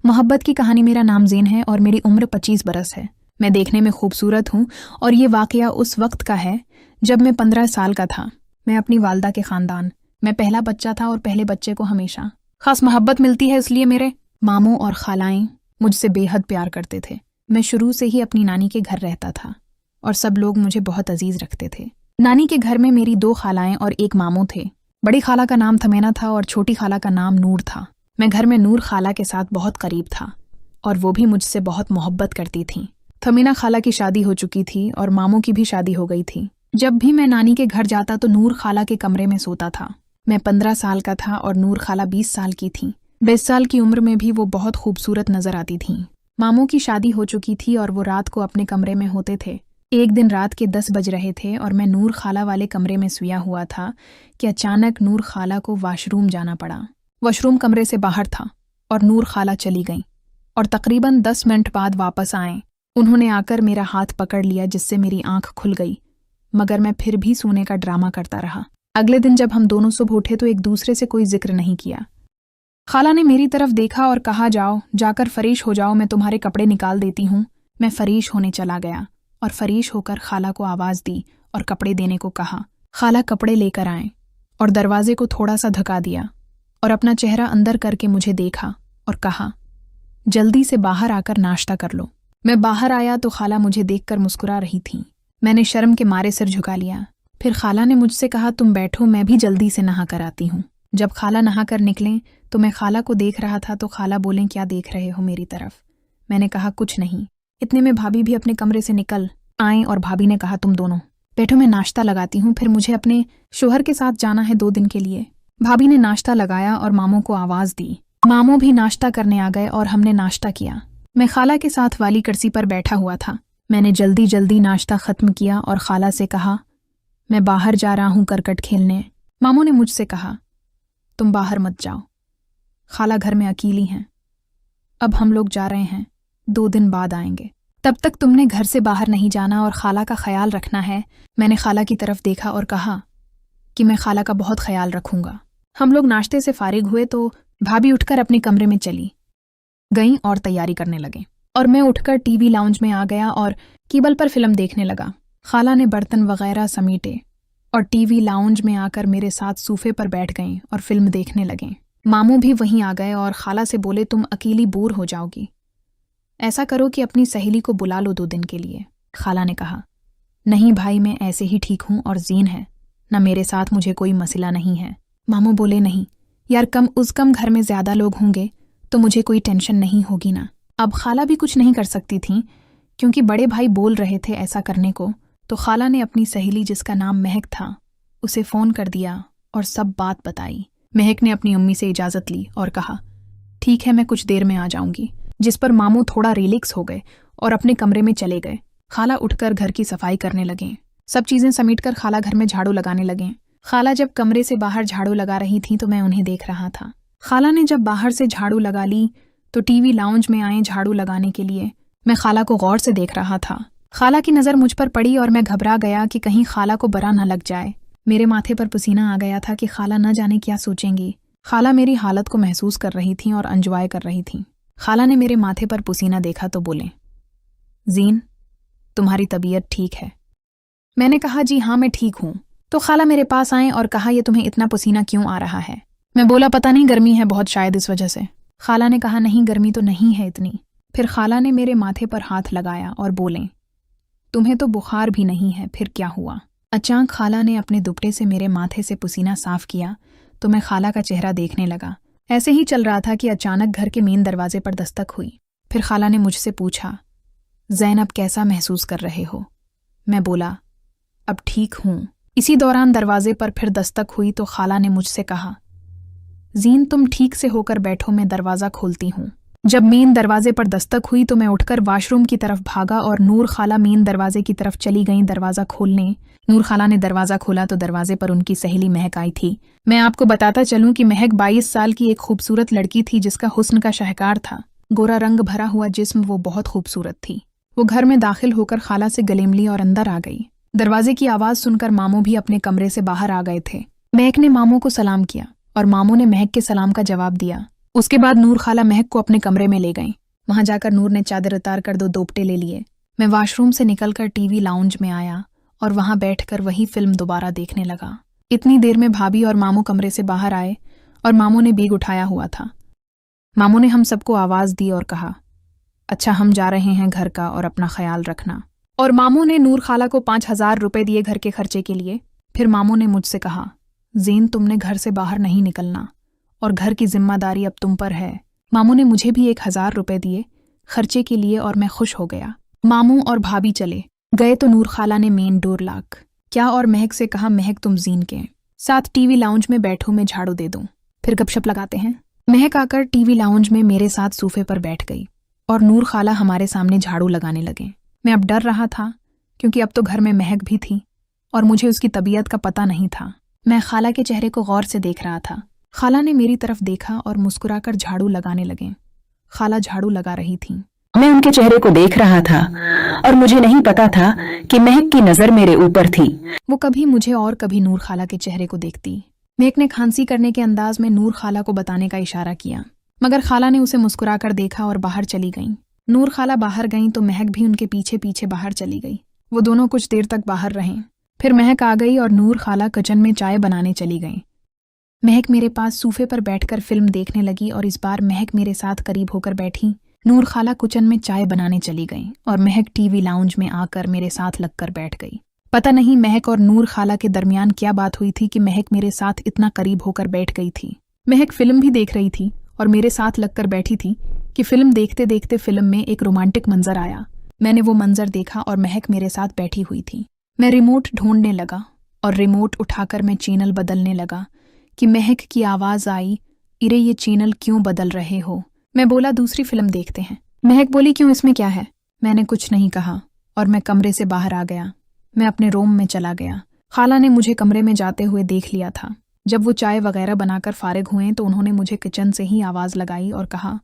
मोहब्बत की कहानी। मेरा नाम ज़ेन है और मेरी उम्र 25 बरस है। मैं देखने में खूबसूरत हूँ और ये वाक़या उस वक्त का है जब मैं 15 साल का था। मैं अपनी वालदा के ख़ानदान मैं पहला बच्चा था और पहले बच्चे को हमेशा ख़ास मोहब्बत मिलती है, इसलिए मेरे मामू और खालाएँ मुझसे बेहद प्यार करते थे। मैं शुरू से ही अपनी नानी के घर रहता था और सब लोग मुझे बहुत अजीज़ रखते थे। नानी के घर में मेरी 2 खालाएँ और एक मामू थे। बड़ी खाला का नाम थमेना था और छोटी खाला का नाम नूर था। मैं घर में नूर खाला के साथ बहुत करीब था और वो भी मुझसे बहुत मोहब्बत करती थीं। थमीना खाला की शादी हो चुकी थी और मामू की भी शादी हो गई थी। जब भी मैं नानी के घर जाता तो नूर खाला के कमरे में सोता था। मैं 15 साल का था और नूर खाला 20 साल की थी। 20 साल की उम्र में भी वो बहुत खूबसूरत नजर आती थीं। मामू की शादी हो चुकी थी और वो रात को अपने कमरे में होते थे। एक दिन रात के 10 बज रहे थे और मैं नूर खाला वाले कमरे में सोया हुआ था कि अचानक नूर खाला को वॉशरूम जाना पड़ा। वॉशरूम कमरे से बाहर था और नूर खाला चली गईं और तकरीबन 10 मिनट बाद वापस आए। उन्होंने आकर मेरा हाथ पकड़ लिया जिससे मेरी आंख खुल गई, मगर मैं फिर भी सोने का ड्रामा करता रहा। अगले दिन जब हम दोनों सुबह उठे तो एक दूसरे से कोई जिक्र नहीं किया। खाला ने मेरी तरफ देखा और कहा, जाओ जाकर फरीश हो जाओ, मैं तुम्हारे कपड़े निकाल देती हूँ। मैं फरीश होने चला गया और फरीश होकर खाला को आवाज़ दी और कपड़े देने को कहा। खाला कपड़े लेकर आए और दरवाजे को थोड़ा सा धक्का दिया और अपना चेहरा अंदर करके मुझे देखा और कहा, जल्दी से बाहर आकर नाश्ता कर लो। मैं बाहर आया तो खाला मुझे देखकर मुस्कुरा रही थीं। मैंने शर्म के मारे सिर झुका लिया। फिर खाला ने मुझसे कहा, तुम बैठो, मैं भी जल्दी से नहा कर आती हूँ। जब खाला नहा कर निकलें तो मैं खाला को देख रहा था तो खाला बोलें, क्या देख रहे हो मेरी तरफ? मैंने कहा, कुछ नहीं। इतने में भाभी भी अपने कमरे से निकल आए और भाभी ने कहा, तुम दोनों बैठो, मैं नाश्ता लगाती हूँ, फिर मुझे अपने शोहर के साथ जाना है 2 दिन के लिए। भाभी ने नाश्ता लगाया और मामू को आवाज़ दी। मामू भी नाश्ता करने आ गए और हमने नाश्ता किया। मैं खाला के साथ वाली कुर्सी पर बैठा हुआ था। मैंने जल्दी जल्दी नाश्ता ख़त्म किया और खाला से कहा, मैं बाहर जा रहा हूँ करकट खेलने। मामू ने मुझसे कहा, तुम बाहर मत जाओ, खाला घर में अकेली हैं। अब हम लोग जा रहे हैं, 2 दिन बाद आएंगे। तब तक तुमने घर से बाहर नहीं जाना और खाला का ख्याल रखना है। मैंने खाला की तरफ देखा और कहा कि मैं खाला का बहुत ख्याल रखूंगा। हम लोग नाश्ते से फारिग हुए तो भाभी उठकर अपने कमरे में चली गईं और तैयारी करने लगे और मैं उठकर टीवी लाउंज में आ गया और केबल पर फिल्म देखने लगा। खाला ने बर्तन वगैरह समेटे और टीवी लाउंज में आकर मेरे साथ सोफे पर बैठ गईं और फिल्म देखने लगे। मामू भी वहीं आ गए और खाला से बोले, तुम अकेली बोर हो जाओगी, ऐसा करो कि अपनी सहेली को बुला लो 2 दिन के लिए। खाला ने कहा, नहीं भाई, मैं ऐसे ही ठीक हूँ और ज़ीन है न, मेरे साथ मुझे कोई मसला नहीं है। मामू बोले, नहीं यार, कम घर में ज़्यादा लोग होंगे तो मुझे कोई टेंशन नहीं होगी ना। अब खाला भी कुछ नहीं कर सकती थीं क्योंकि बड़े भाई बोल रहे थे ऐसा करने को। तो खाला ने अपनी सहेली जिसका नाम महक था उसे फ़ोन कर दिया और सब बात बताई। महक ने अपनी अम्मी से इजाज़त ली और कहा, ठीक है, मैं कुछ देर में आ जाऊंगी। जिस पर मामू थोड़ा रिलैक्स हो गए और अपने कमरे में चले गए। खाला उठकर घर की सफाई करने लगे। सब चीज़ें समेटकर खाला घर में झाड़ू लगाने लगे। खाला जब कमरे से बाहर झाड़ू लगा रही थीं तो मैं उन्हें देख रहा था। खाला ने जब बाहर से झाड़ू लगा ली तो टीवी लाउंज में आए झाड़ू लगाने के लिए। मैं खाला को गौर से देख रहा था। खाला की नज़र मुझ पर पड़ी और मैं घबरा गया कि कहीं खाला को बुरा न लग जाए। मेरे माथे पर पसीना आ गया था कि खाला न जाने क्या सोचेंगी। खाला मेरी हालत को महसूस कर रही थीं और एंजॉय कर रही थीं। खाला ने मेरे माथे पर पसीना देखा तो बोले, ज़ीन, तुम्हारी तबीयत ठीक है? मैंने कहा, जी हाँ, मैं ठीक हूँ। तो खाला मेरे पास आए और कहा, ये तुम्हें इतना पसीना क्यों आ रहा है? मैं बोला, पता नहीं, गर्मी है बहुत, शायद इस वजह से। खाला ने कहा, नहीं, गर्मी तो नहीं है इतनी। फिर खाला ने मेरे माथे पर हाथ लगाया और बोले, तुम्हें तो बुखार भी नहीं है, फिर क्या हुआ? अचानक खाला ने अपने दुपट्टे से मेरे माथे से पसीना साफ किया तो मैं खाला का चेहरा देखने लगा। ऐसे ही चल रहा था कि अचानक घर के मेन दरवाजे पर दस्तक हुई। फिर खाला ने मुझसे पूछा, ज़ैनब कैसा महसूस कर रहे हो? मैं बोला, अब ठीक हूँ। इसी दौरान दरवाजे पर फिर दस्तक हुई तो खाला ने मुझसे कहा, ज़ीन, तुम ठीक से होकर बैठो, मैं दरवाज़ा खोलती हूँ। जब मेन दरवाजे पर दस्तक हुई तो मैं उठकर वॉशरूम की तरफ भागा और नूर खाला मेन दरवाजे की तरफ चली गईं दरवाज़ा खोलने। नूर खाला ने दरवाज़ा खोला तो दरवाजे पर उनकी सहेली महक आई थी। मैं आपको बताता चलूं कि महक 22 साल की एक खूबसूरत लड़की थी जिसका हुस्न का शाहकार था। गोरा रंग भरा हुआ जिस्म, वो बहुत खूबसूरत थी। वो घर में दाखिल होकर खाला से गले मिली और अंदर आ गई। दरवाजे की आवाज़ सुनकर मामू भी अपने कमरे से बाहर आ गए थे। महक ने मामू को सलाम किया और मामू ने महक के सलाम का जवाब दिया। उसके बाद नूर खाला महक को अपने कमरे में ले गईं। वहां जाकर नूर ने चादर उतार कर 2 दोपटे ले लिए। मैं वॉशरूम से निकलकर टीवी लाउंज में आया और वहां बैठकर वही फिल्म दोबारा देखने लगा। इतनी देर में भाभी और मामू कमरे से बाहर आए और मामू ने बैग उठाया हुआ था। मामू ने हम सबको आवाज दी और कहा, अच्छा हम जा रहे हैं घर का और अपना ख्याल रखना। और मामू ने नूर खाला को 5,000 रुपए दिए घर के खर्चे के लिए। फिर मामू ने मुझसे कहा, ज़ेन तुमने घर से बाहर नहीं निकलना और घर की जिम्मेदारी अब तुम पर है। मामू ने मुझे भी 1,000 रुपए दिए खर्चे के लिए और मैं खुश हो गया। मामू और भाभी चले गए तो नूर खाला ने मेन डोर लॉक क्या और महक से कहा, महक तुम ज़ीन के साथ टीवी लाउंज में बैठो, मैं झाड़ू दे दूं, फिर गपशप लगाते हैं। महक आकर टीवी लाउंज में मेरे साथ सोफे पर बैठ गई और नूर खाला हमारे सामने झाड़ू लगाने लगे। मैं अब डर रहा था क्योंकि अब तो घर में महक भी थी और मुझे उसकी तबीयत का पता नहीं था। मैं खाला के चेहरे को गौर से देख रहा था। खाला ने मेरी तरफ देखा और मुस्कुराकर झाड़ू लगाने लगे। खाला झाड़ू लगा रही थी। मैं उनके चेहरे को देख रहा था और मुझे नहीं पता था कि महक की नजर मेरे ऊपर थी। वो कभी मुझे और कभी नूर खाला के चेहरे को देखती। महक ने खांसी करने के अंदाज में नूर खाला को बताने का इशारा किया, मगर खाला ने उसे मुस्कुराकर देखा और बाहर चली गईं। नूर खाला बाहर गईं तो महक भी उनके पीछे पीछे बाहर चली गई। वो दोनों कुछ देर तक बाहर रहे। फिर महक आ गई और नूर खाला किचन में चाय बनाने चली गई। महक मेरे पास सोफे पर बैठकर फिल्म देखने लगी और इस बार महक मेरे साथ करीब होकर बैठी। नूर खाला किचन में चाय बनाने चली गई और महक टीवी लाउंज में आकर मेरे साथ लगकर बैठ गई। पता नहीं महक और नूर खाला के दरमियान क्या बात हुई थी कि महक मेरे साथ इतना करीब होकर बैठ गई थी। महक फिल्म भी देख रही थी और मेरे साथ लगकर बैठी थी कि फिल्म देखते देखते फिल्म में एक रोमांटिक मंजर आया। मैंने वो मंजर देखा और महक मेरे साथ बैठी हुई थी। मैं रिमोट ढूंढने लगा और रिमोट उठाकर मैं चैनल बदलने लगा कि महक की आवाज आई, इरे ये चैनल क्यों बदल रहे हो? मैं बोला दूसरी फिल्म देखते हैं। महक बोली, क्यों, इसमें क्या है? मैंने कुछ नहीं कहा और मैं कमरे से बाहर आ गया। मैं अपने रूम में चला गया। खाला ने मुझे कमरे में जाते हुए देख लिया था। जब वो चाय वगैरह बनाकर फारिग हुए तो उन्होंने मुझे किचन से ही आवाज लगाई और कहा,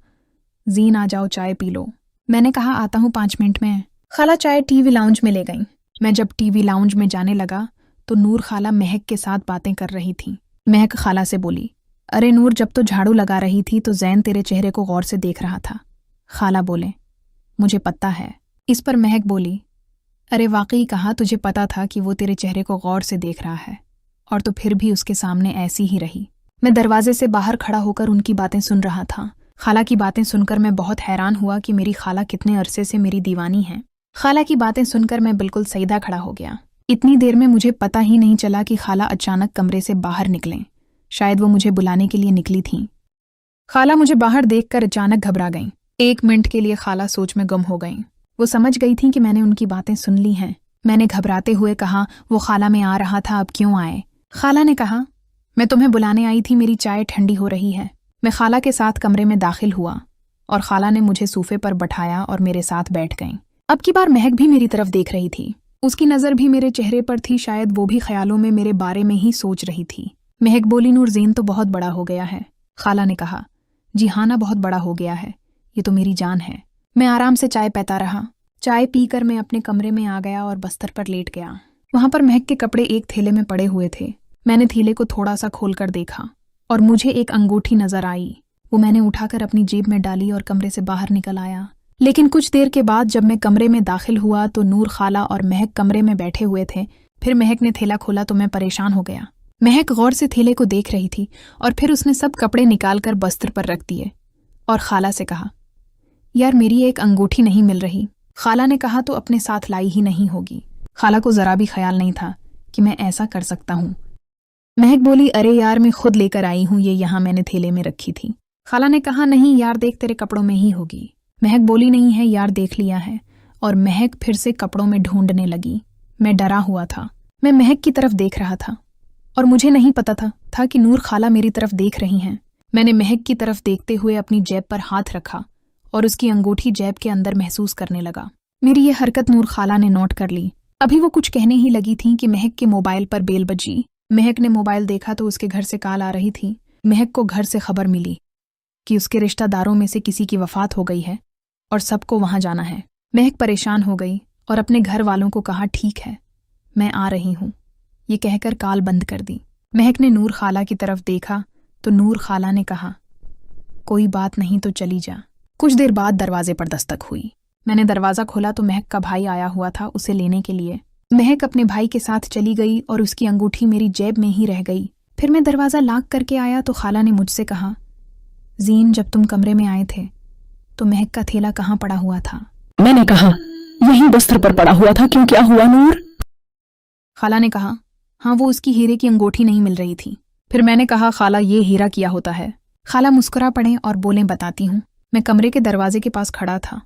ज़ीन आ जाओ, चाय पी लो। मैंने कहा, आता हूँ 5 मिनट में। खाला चाय टीवी लाउंज में ले गई। मैं जब टीवी लाउंज में जाने लगा तो नूर खाला महक के साथ बातें कर रही थी। महक खाला से बोली, अरे नूर, जब तो झाड़ू लगा रही थी तो ज़ैन तेरे चेहरे को गौर से देख रहा था। खाला बोले, मुझे पता है। इस पर महक बोली, अरे वाकई कहा, तुझे पता था कि वो तेरे चेहरे को गौर से देख रहा है और तो फिर भी उसके सामने ऐसी ही रही। मैं दरवाजे से बाहर खड़ा होकर उनकी बातें सुन रहा था। खाला की बातें सुनकर मैं बहुत हैरान हुआ कि मेरी खाला कितने अरसे से मेरी दीवानी है। खाला की बातें सुनकर मैं बिल्कुल सीधा खड़ा हो गया। इतनी देर में मुझे पता ही नहीं चला कि खाला अचानक कमरे से बाहर निकलें। शायद वो मुझे बुलाने के लिए निकली थीं। खाला मुझे बाहर देखकर अचानक घबरा गईं। 1 मिनट के लिए खाला सोच में गुम हो गईं। वो समझ गई थीं कि मैंने उनकी बातें सुन ली हैं। मैंने घबराते हुए कहा, वो खाला में आ रहा था, अब क्यों आए? खाला ने कहा, मैं तुम्हें बुलाने आई थी, मेरी चाय ठंडी हो रही है। मैं खाला के साथ कमरे में दाखिल हुआ और खाला ने मुझे सोफे पर बैठाया और मेरे साथ बैठ गईं। अब की बार महक भी मेरी तरफ देख रही थी। उसकी नज़र भी मेरे चेहरे पर थी। शायद वो भी ख्यालों में मेरे बारे में ही सोच रही थी। महक बोली, नूर, ज़ीन तो बहुत बड़ा हो गया है। खाला ने कहा, जी हाँ ना, बहुत बड़ा हो गया है, ये तो मेरी जान है। मैं आराम से चाय पीता रहा। चाय पीकर मैं अपने कमरे में आ गया और बस्तर पर लेट गया। वहां पर महक के कपड़े एक थैले में पड़े हुए थे। मैंने थैले को थोड़ा सा खोलकर देखा और मुझे एक अंगूठी नजर आई। वो मैंने उठाकर अपनी जेब में डाली और कमरे से बाहर निकल आया। लेकिन कुछ देर के बाद जब मैं कमरे में दाखिल हुआ तो नूर खाला और महक कमरे में बैठे हुए थे। फिर महक ने थैला खोला तो मैं परेशान हो गया। महक गौर से थैले को देख रही थी और फिर उसने सब कपड़े निकालकर बस्तर पर रख दिए और खाला से कहा, यार मेरी एक अंगूठी नहीं मिल रही। खाला ने कहा, तो अपने साथ लाई ही नहीं होगी। खाला को जरा भी ख्याल नहीं था कि मैं ऐसा कर सकता हूँ। महक बोली, अरे यार मैं खुद लेकर आई हूँ, ये यहाँ मैंने थैले में रखी थी। खाला ने कहा, नहीं यार देख, तेरे कपड़ों में ही होगी। महक बोली, नहीं है यार, देख लिया है। और महक फिर से कपड़ों में ढूंढने लगी। मैं डरा हुआ था। मैं महक की तरफ देख रहा था और मुझे नहीं पता था कि नूर खाला मेरी तरफ देख रही हैं। मैंने महक की तरफ देखते हुए अपनी जेब पर हाथ रखा और उसकी अंगूठी जेब के अंदर महसूस करने लगा। मेरी ये हरकत नूर खाला ने नोट कर ली। अभी वो कुछ कहने ही लगी थी कि महक के मोबाइल पर बेल बजी। महक ने मोबाइल देखा तो उसके घर से कॉल आ रही थी। महक को घर से खबर मिली कि उसके रिश्तेदारों में से किसी की वफात हो गई है और सबको वहां जाना है। महक परेशान हो गई और अपने घर वालों को कहा, ठीक है मैं आ रही हूँ, ये कहकर कॉल बंद कर दी। महक ने नूर खाला की तरफ देखा तो नूर खाला ने कहा, कोई बात नहीं तो चली जा। कुछ देर बाद दरवाजे पर दस्तक हुई। मैंने दरवाज़ा खोला तो महक का भाई आया हुआ था उसे लेने के लिए। महक अपने भाई के साथ चली गई और उसकी अंगूठी मेरी जेब में ही रह गई। फिर मैं दरवाज़ा लॉक करके आया तो खाला ने मुझसे कहा, जीन जब तुम कमरे में आए थे तो महक का थैला कहाँ पड़ा हुआ था? मैंने कहा, यहीं बिस्तर पर पड़ा हुआ था। क्यों, क्या हुआ नूर? खाला ने कहा, हाँ वो उसकी हीरे की अंगूठी नहीं मिल रही थी। फिर मैंने कहा, खाला ये हीरा किया होता है। खाला मुस्कुरा पड़े और बोले, बताती हूँ। मैं कमरे के दरवाजे के पास खड़ा था।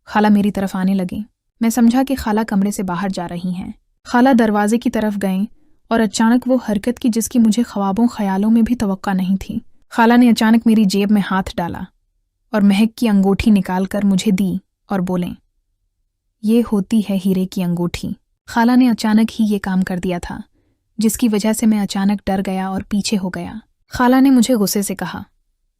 खाला मेरी तरफ आने लगी। मैं समझा कि खाला कमरे से बाहर जा रही हैं। खाला दरवाजे की तरफ गए और अचानक वो हरकत की जिसकी मुझे ख्वाबों ख्यालों में भी तवक्का नहीं थी। खाला ने अचानक मेरी जेब में हाथ डाला और महक की अंगूठी निकालकर मुझे दी और बोले, ये होती है हीरे की अंगूठी। खाला ने अचानक ही ये काम कर दिया था जिसकी वजह से मैं अचानक डर गया और पीछे हो गया। खाला ने मुझे गुस्से से कहा,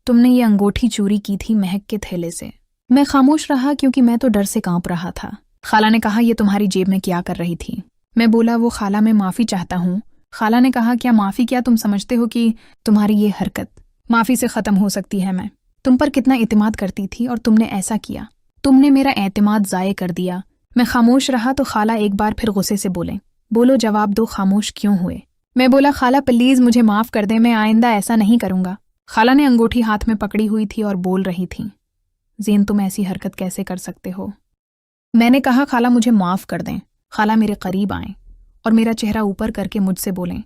तुमने ये अंगूठी चोरी की थी महक के थैले से। मैं खामोश रहा क्योंकि मैं तो डर से कांप रहा था। खाला ने कहा, ये तुम्हारी जेब में क्या कर रही थी? मैं बोला, वो खाला मैं माफ़ी चाहता हूँ। खाला ने कहा, क्या माफ़ी? क्या तुम समझते हो कि तुम्हारी ये हरकत माफ़ी से ख़त्म हो सकती है? मैं तुम पर कितना एतमाद करती थी और तुमने ऐसा किया। तुमने मेरा एतमाद ज़ाये कर दिया। मैं खामोश रहा तो खाला एक बार फिर गुस्से से बोले, बोलो जवाब दो, खामोश क्यों हुए? मैं बोला, खाला प्लीज़ मुझे माफ़ कर दे, मैं आइंदा ऐसा नहीं करूँगा। खाला ने अंगूठी हाथ में पकड़ी हुई थी और बोल रही थी, ज़ीन तुम ऐसी हरकत कैसे कर सकते हो? मैंने कहा, खाला मुझे माफ़ कर दें। खाला मेरे करीब आए और मेरा चेहरा ऊपर करके मुझसे बोलें,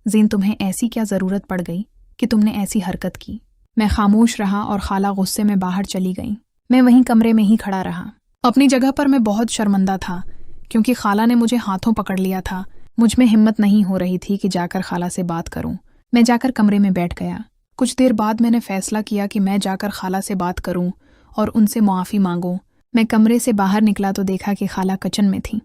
ज़ीन तुम्हें ऐसी क्या ज़रूरत पड़ गई कि तुमने ऐसी हरकत की? मैं खामोश रहा और खाला गुस्से में बाहर चली गई। मैं वहीं कमरे में ही खड़ा रहा। अपनी जगह पर मैं बहुत शर्मिंदा था क्योंकि खाला ने मुझे हाथों पकड़ लिया था। मुझ में हिम्मत नहीं हो रही थी कि जाकर खाला से बात करूं। मैं जाकर कमरे में बैठ गया। कुछ देर बाद मैंने फैसला किया कि मैं जाकर खाला से बात करूं और उनसे मुआफ़ी मांगूं। मैं कमरे से बाहर निकला तो देखा कि खाला किचन में थी।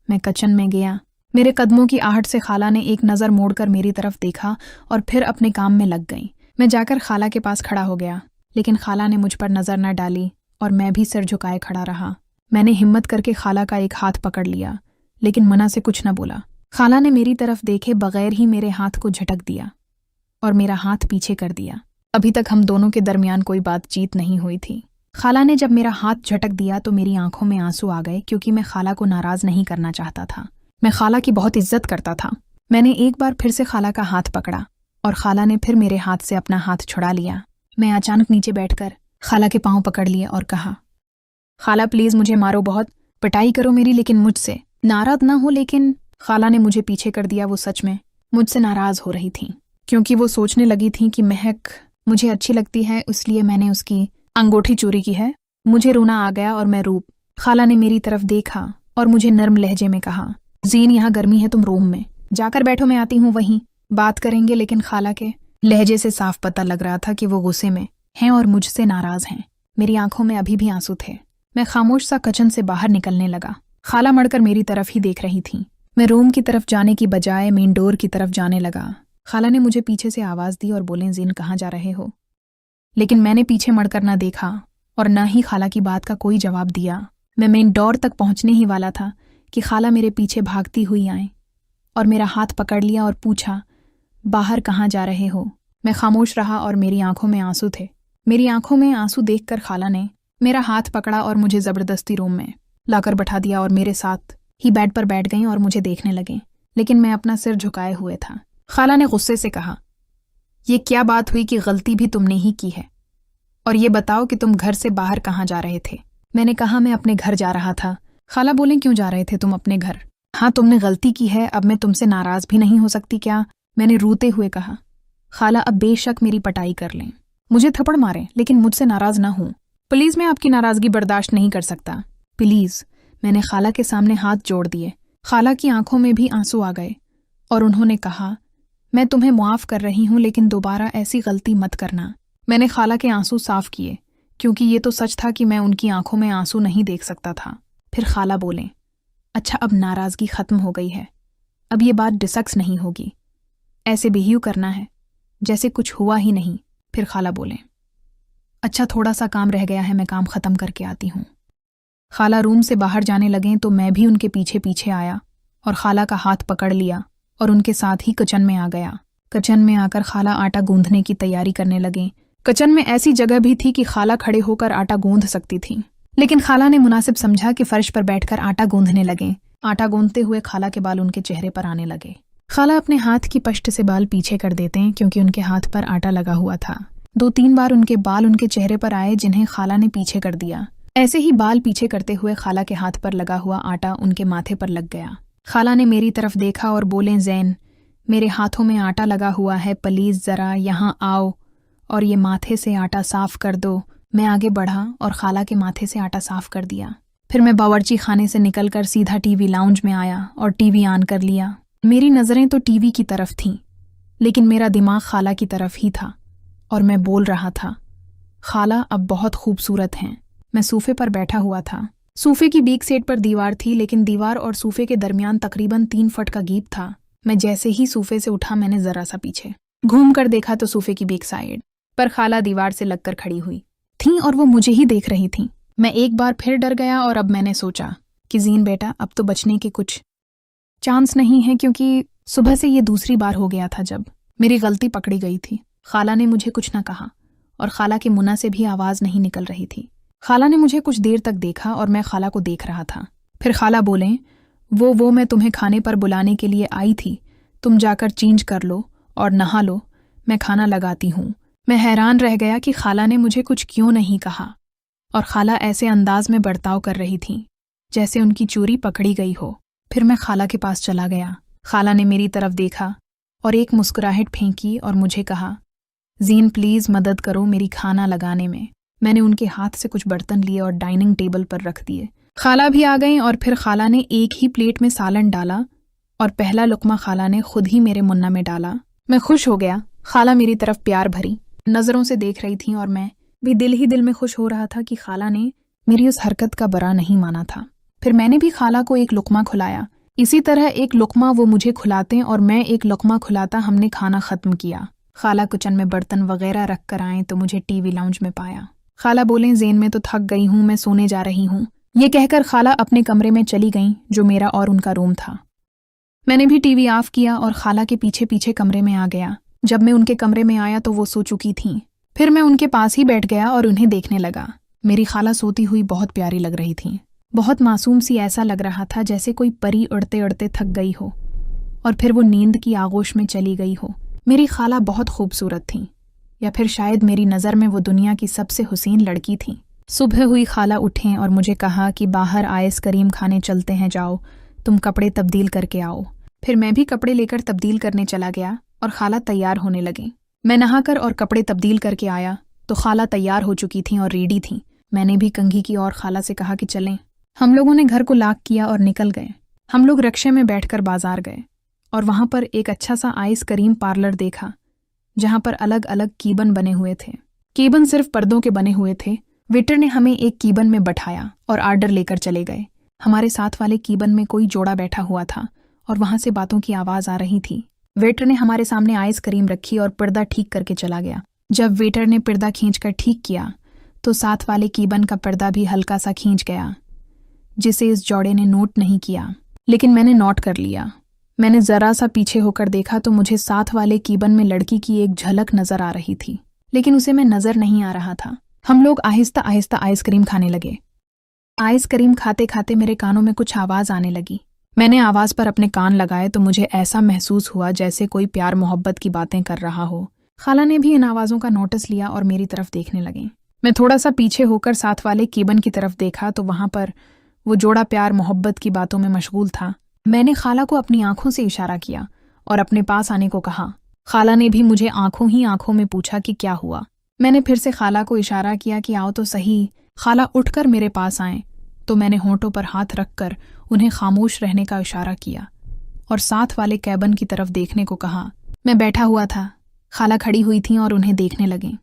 मैं किचन में गया। मेरे कदमों की आहट से खाला ने एक नज़र मोड़कर मेरी तरफ देखा और फिर अपने काम में लग गई। मैं जाकर खाला के पास खड़ा हो गया, लेकिन खाला ने मुझ पर नज़र न डाली और मैं भी सिर झुकाए खड़ा रहा। मैंने हिम्मत करके खाला का एक हाथ पकड़ लिया, लेकिन मना से कुछ न बोला। खाला ने मेरी तरफ देखे बगैर ही मेरे हाथ को झटक दिया और मेरा हाथ पीछे कर दिया। अभी तक हम दोनों के दरमियान कोई बातचीत नहीं हुई थी। खाला ने जब मेरा हाथ झटक दिया तो मेरी आंखों में आंसू आ गए क्योंकि मैं खाला को नाराज़ नहीं करना चाहता था। मैं खाला की बहुत इज्जत करता था। मैंने एक बार फिर से खाला का हाथ पकड़ा और खाला ने फिर मेरे हाथ से अपना हाथ छुड़ा लिया। मैं अचानक नीचे बैठकर खाला के पाँव पकड़ लिए और कहा, खाला प्लीज़ मुझे मारो, बहुत पिटाई करो मेरी, लेकिन मुझसे नाराज़ ना हो। लेकिन खाला ने मुझे पीछे कर दिया। वो सच में मुझसे नाराज़ हो रही थी क्योंकि वो सोचने लगी थी कि महक मुझे अच्छी लगती है, इसलिए मैंने उसकी अंगूठी चोरी की है। मुझे रोना आ गया और मैं रूप। खाला ने मेरी तरफ देखा और मुझे नर्म लहजे में कहा, ज़ीन यहाँ गर्मी है, तुम रूम में जाकर बैठो, मैं आती हूँ, वहीं बात करेंगे। लेकिन खाला के लहजे से साफ पता लग रहा था कि वो गुस्से में हैं और मुझसे नाराज़ हैं। मेरी आंखों में अभी भी आंसू थे। मैं खामोश सा किचन से बाहर निकलने लगा। खाला मड़कर मेरी तरफ ही देख रही थी। मैं रूम की तरफ जाने की बजाय मेन डोर की तरफ जाने लगा। खाला ने मुझे पीछे से आवाज़ दी और बोले, ज़ीन कहाँ जा रहे हो? लेकिन मैंने पीछे मड़कर न देखा और न ही खाला की बात का कोई जवाब दिया। मैं मेन डोर तक पहुंचने ही वाला था कि खाला मेरे पीछे भागती हुई आए और मेरा हाथ पकड़ लिया और पूछा, बाहर कहाँ जा रहे हो? मैं खामोश रहा और मेरी आंखों में आंसू थे। मेरी आंखों में आंसू देखकर खाला ने मेरा हाथ पकड़ा और मुझे ज़बरदस्ती रूम में लाकर बैठा दिया और मेरे साथ ही बेड पर बैठ गईं और मुझे देखने लगे, लेकिन मैं अपना सिर झुकाए हुए था। खाला ने गुस्से से कहा, ये क्या बात हुई कि गलती भी तुमने ही की है? और ये बताओ कि तुम घर से बाहर कहाँ जा रहे थे? मैंने कहा, मैं अपने घर जा रहा था। खाला बोले, क्यों जा रहे थे तुम अपने घर? हाँ तुमने गलती की है, अब मैं तुमसे नाराज़ भी नहीं हो सकती क्या? मैंने रोते हुए कहा। खाला अब बेशक मेरी पटाई कर लें, मुझे थप्पड़ मारें, लेकिन मुझसे नाराज़ ना हूँ। प्लीज़, मैं आपकी नाराज़गी बर्दाश्त नहीं कर सकता, प्लीज़। मैंने खाला के सामने हाथ जोड़ दिए। खाला की आंखों में भी आंसू आ गए और उन्होंने कहा, मैं तुम्हें मुआफ़ कर रही हूँ, लेकिन दोबारा ऐसी गलती मत करना। मैंने खाला के आंसू साफ किए क्योंकि ये तो सच था कि मैं उनकी आंखों में आंसू नहीं देख सकता था। फिर खाला बोले, अच्छा अब नाराज़गी ख़त्म हो गई है, अब ये बात डिस्कस नहीं होगी, ऐसे बिहेव करना है जैसे कुछ हुआ ही नहीं। फिर खाला बोले, अच्छा थोड़ा सा काम रह गया है, मैं काम ख़त्म करके आती हूँ। खाला रूम से बाहर जाने लगें तो मैं भी उनके पीछे पीछे आया और खाला का हाथ पकड़ लिया और उनके साथ ही किचन में आ गया। किचन में आकर खाला आटा गूंथने की तैयारी करने लगे। किचन में ऐसी जगह भी थी कि खाला खड़े होकर आटा गूंध सकती थी, लेकिन खाला ने मुनासिब समझा कि फर्श पर बैठकर आटा गूंधने लगे। आटा गूंधते हुए खाला के बाल उनके चेहरे पर आने लगे। खाला अपने हाथ की पश्ट से बाल पीछे कर देते हैं क्योंकि उनके हाथ पर आटा लगा हुआ था। 2-3 बार उनके बाल उनके चेहरे पर आए जिन्हें खाला ने पीछे कर दिया। ऐसे ही बाल पीछे करते हुए खाला के हाथ पर लगा हुआ आटा उनके माथे पर लग गया। खाला ने मेरी तरफ देखा और बोले, ज़ैन, मेरे हाथों में आटा लगा हुआ है, प्लीज़ ज़रा यहाँ आओ और ये माथे से आटा साफ कर दो। मैं आगे बढ़ा और खाला के माथे से आटा साफ कर दिया। फिर मैं बावर्ची खाने से निकलकर सीधा टीवी लाउंज में आया और टीवी ऑन कर लिया। मेरी नज़रें तो टीवी की तरफ थीं, लेकिन मेरा दिमाग खाला की तरफ ही था और मैं बोल रहा था, खाला अब बहुत खूबसूरत हैं। मैं सोफे पर बैठा हुआ था। सोफे की बीक साइड पर दीवार थी, लेकिन दीवार और सोफे के दरमियान तकरीबन 3 फुट का गैप था। मैं जैसे ही सोफे से उठा, मैंने जरा सा पीछे घूम कर देखा तो सोफे की बीक साइड पर खाला दीवार से लगकर खड़ी हुई थी और वो मुझे ही देख रही थी। मैं एक बार फिर डर गया और अब मैंने सोचा कि ज़ीन बेटा, अब तो बचने के कुछ चांस नहीं है, क्योंकि सुबह से ये दूसरी बार हो गया था जब मेरी गलती पकड़ी गई थी। खाला ने मुझे कुछ न कहा और खाला के मुन्ना से भी आवाज़ नहीं निकल रही थी। खाला ने मुझे कुछ देर तक देखा और मैं खाला को देख रहा था। फिर खाला बोले, वो मैं तुम्हें खाने पर बुलाने के लिए आई थी, तुम जाकर चेंज कर लो और नहा लो, मैं खाना लगाती हूँ। मैं हैरान रह गया कि खाला ने मुझे कुछ क्यों नहीं कहा और खाला ऐसे अंदाज में बर्ताव कर रही थी जैसे उनकी चोरी पकड़ी गई हो। फिर मैं खाला के पास चला गया। खाला ने मेरी तरफ देखा और एक मुस्कुराहट फेंकी और मुझे कहा, ज़ीन प्लीज़ मदद करो मेरी खाना लगाने में। मैंने उनके हाथ से कुछ बर्तन लिए और डाइनिंग टेबल पर रख दिए। खाला भी आ गईं और फिर खाला ने एक ही प्लेट में सालन डाला और पहला लुकमा खाला ने खुद ही मेरे मुन्ना में डाला। मैं खुश हो गया। खाला मेरी तरफ प्यार भरी नज़रों से देख रही थी और मैं भी दिल ही दिल में खुश हो रहा था कि खाला ने मेरी उस हरकत का बुरा नहीं माना था। फिर मैंने भी खाला को एक लुकमा खुलाया। इसी तरह एक लुकमा वो मुझे खुलाते और मैं एक लुकमा खुलाता हमने खाना ख़त्म किया। खाला किचन में बर्तन वगैरह रख कर आए तो मुझे टीवी लाउंज में पाया। खाला बोले, ज़ेन में तो थक गई हूँ, मैं सोने जा रही हूँ। ये कहकर खाला अपने कमरे में चली गईं, जो मेरा और उनका रूम था। मैंने भी टीवी ऑफ किया और खाला के पीछे पीछे कमरे में आ गया। जब मैं उनके कमरे में आया तो वो सो चुकी थीं। फिर मैं उनके पास ही बैठ गया और उन्हें देखने लगा। मेरी खाला सोती हुई बहुत प्यारी लग रही थी, बहुत मासूम सी। ऐसा लग रहा था जैसे कोई परी उड़ते उड़ते थक गई हो और फिर वो नींद की आगोश में चली गई हो। मेरी खाला बहुत खूबसूरत थी, या फिर शायद मेरी नज़र में वो दुनिया की सबसे हुसीन लड़की थी। सुबह हुई, खाला उठें और मुझे कहा कि बाहर आइसक्रीम खाने चलते हैं, जाओ तुम कपड़े तब्दील करके आओ। फिर मैं भी कपड़े लेकर तब्दील करने चला गया और खाला तैयार होने लगी। मैं नहाकर और कपड़े तब्दील करके आया तो खाला तैयार हो चुकी थीं और रेडी थीं। मैंने भी कंघी की और खाला से कहा कि चलें। हम लोगों ने घर को लॉक किया और निकल गए। हम लोग रिक्शे में बैठकर बाजार गए और वहाँ पर एक अच्छा सा आइसक्रीम पार्लर देखा जहाँ पर अलग अलग कीबन बने हुए थे। कीबन सिर्फ पर्दों के बने हुए थे। वेटर ने हमें एक कीबन में बैठाया और आर्डर लेकर चले गए। हमारे साथ वाले कीबन में कोई जोड़ा बैठा हुआ था और वहाँ से बातों की आवाज़ आ रही थी। वेटर ने हमारे सामने आइसक्रीम रखी और पर्दा ठीक करके चला गया। जब वेटर ने पर्दा खींचकर ठीक किया तो साथ वाले कीबन का पर्दा भी हल्का सा खींच गया, जिसे इस जोड़े ने नोट नहीं किया, लेकिन मैंने नोट कर लिया। मैंने ज़रा सा पीछे होकर देखा तो मुझे साथ वाले कीबन में लड़की की एक झलक नज़र आ रही थी, लेकिन उसे मैं नज़र नहीं आ रहा था। हम लोग आहिस्ता आहिस्ता आइसक्रीम खाने लगे। आइसक्रीम खाते खाते मेरे कानों में कुछ आवाज़ आने लगी। मैंने आवाज़ पर अपने कान लगाए तो मुझे ऐसा महसूस हुआ जैसे कोई प्यार मोहब्बत की बातें कर रहा हो। खाला ने भी इन आवाज़ों का नोटिस लिया और मेरी तरफ देखने लगे। मैं थोड़ा सा पीछे होकर साथ वाले कीबन की तरफ देखा तो वहाँ पर वो जोड़ा प्यार मोहब्बत की बातों में मशगूल था। मैंने खाला को अपनी आंखों से इशारा किया और अपने पास आने को कहा। खाला ने भी मुझे आंखों ही आंखों में पूछा कि क्या हुआ। मैंने फिर से खाला को इशारा किया कि आओ तो सही। खाला उठकर मेरे पास आए तो मैंने होंठों पर हाथ रखकर उन्हें खामोश रहने का इशारा किया और साथ वाले कैबिन की तरफ देखने को कहा। मैं बैठा हुआ था, खाला खड़ी हुई थीं और उन्हें देखने लगीं।